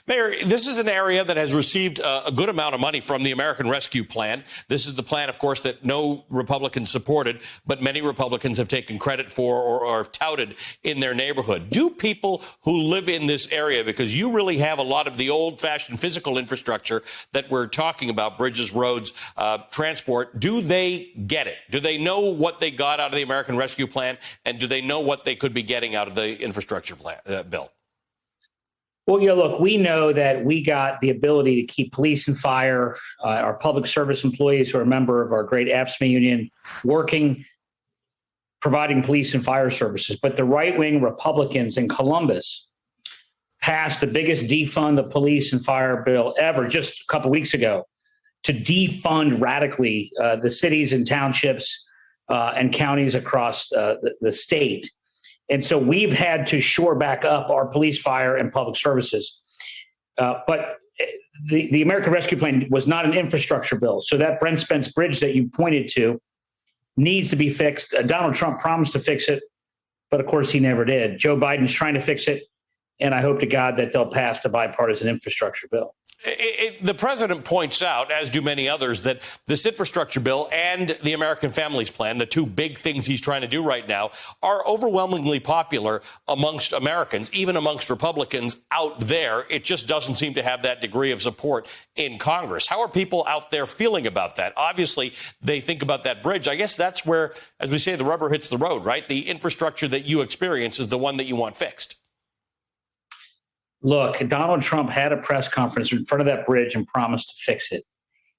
Mayor, this is an area that has received a good amount of money from the American Rescue Plan. This is the plan, of course, that no Republicans supported, but many Republicans have taken credit for or have touted in their neighborhood. Do people who live in this area, because you really have a lot of the old-fashioned physical infrastructure that we're talking about, bridges, roads, transport, do they get it? Do they know what they got out of the American Rescue Plan, and do they know what they could be getting out of the infrastructure plan, bill? Well, look, we know that we got the ability to keep police and fire, our public service employees who are a member of our great AFSCME union, working, providing police and fire services. But the right-wing Republicans in Columbus passed the biggest defund the police and fire bill ever just a couple weeks ago to defund radically the cities and townships and counties across the state. And so we've had to shore back up our police, fire, and public services. But the American Rescue Plan was not an infrastructure bill. So that Brent Spence Bridge that you pointed to needs to be fixed. Donald Trump promised to fix it, but of course he never did. Joe Biden's trying to fix it, and I hope to God that they'll pass the bipartisan infrastructure bill. The president points out, as do many others, that this infrastructure bill and the American Families Plan, the two big things he's trying to do right now, are overwhelmingly popular amongst Americans, even amongst Republicans out there. It just doesn't seem to have that degree of support in Congress. How are people out there feeling about that? Obviously, they think about that bridge. I guess that's where, as we say, the rubber hits the road, right? The infrastructure that you experience is the one that you want fixed. Look, Donald Trump had a press conference in front of that bridge and promised to fix it.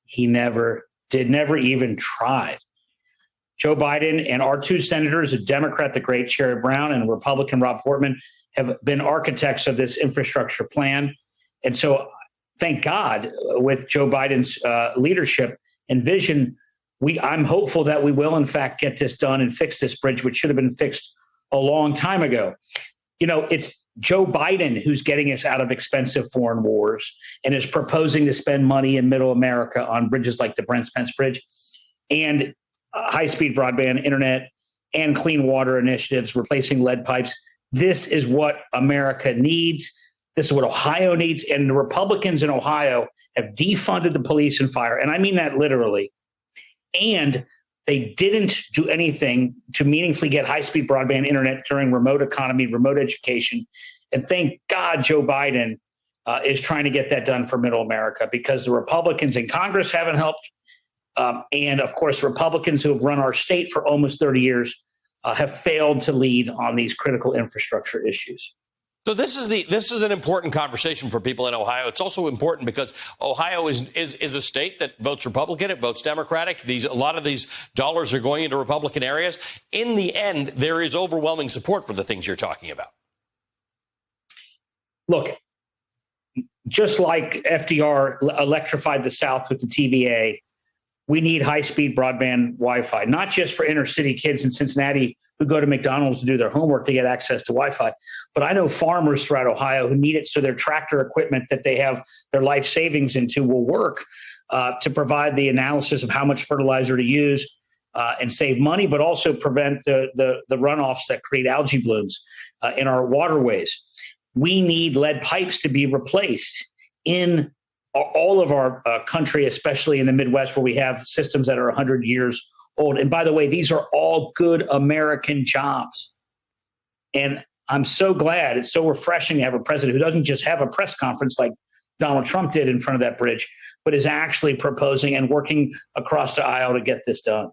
He never did, never even tried. Joe Biden and our two senators, a Democrat, the great Sherrod Brown, and Republican Rob Portman, have been architects of this infrastructure plan. And so, thank God, with Joe Biden's leadership and vision, I'm hopeful that we will, in fact, get this done and fix this bridge, which should have been fixed a long time ago. It's Joe Biden who's getting us out of expensive foreign wars and is proposing to spend money in middle America on bridges like the Brent Spence Bridge and high-speed broadband internet and clean water initiatives, replacing lead pipes. This is what America needs. This is what Ohio needs. And the Republicans in Ohio have defunded the police and fire. And I mean that literally. And they didn't do anything to meaningfully get high-speed broadband internet during remote economy, remote education. And thank God Joe Biden is trying to get that done for middle America, because the Republicans in Congress haven't helped. And, of course, Republicans who have run our state for almost 30 years have failed to lead on these critical infrastructure issues. So this is an important conversation for people in Ohio. It's also important because Ohio is a state that votes Republican, it votes Democratic. A lot of these dollars are going into Republican areas. In the end, there is overwhelming support for the things you're talking about. Look, just like FDR electrified the South with the TVA, we need high-speed broadband Wi-Fi, not just for inner-city kids in Cincinnati who go to McDonald's to do their homework to get access to Wi-Fi, but I know farmers throughout Ohio who need it so their tractor equipment that they have their life savings into will work to provide the analysis of how much fertilizer to use and save money, but also prevent the runoffs that create algae blooms in our waterways. We need lead pipes to be replaced in all of our country, especially in the Midwest, where we have systems that are 100 years old. And by the way, these are all good American jobs. And I'm so glad, it's so refreshing to have a president who doesn't just have a press conference like Donald Trump did in front of that bridge, but is actually proposing and working across the aisle to get this done.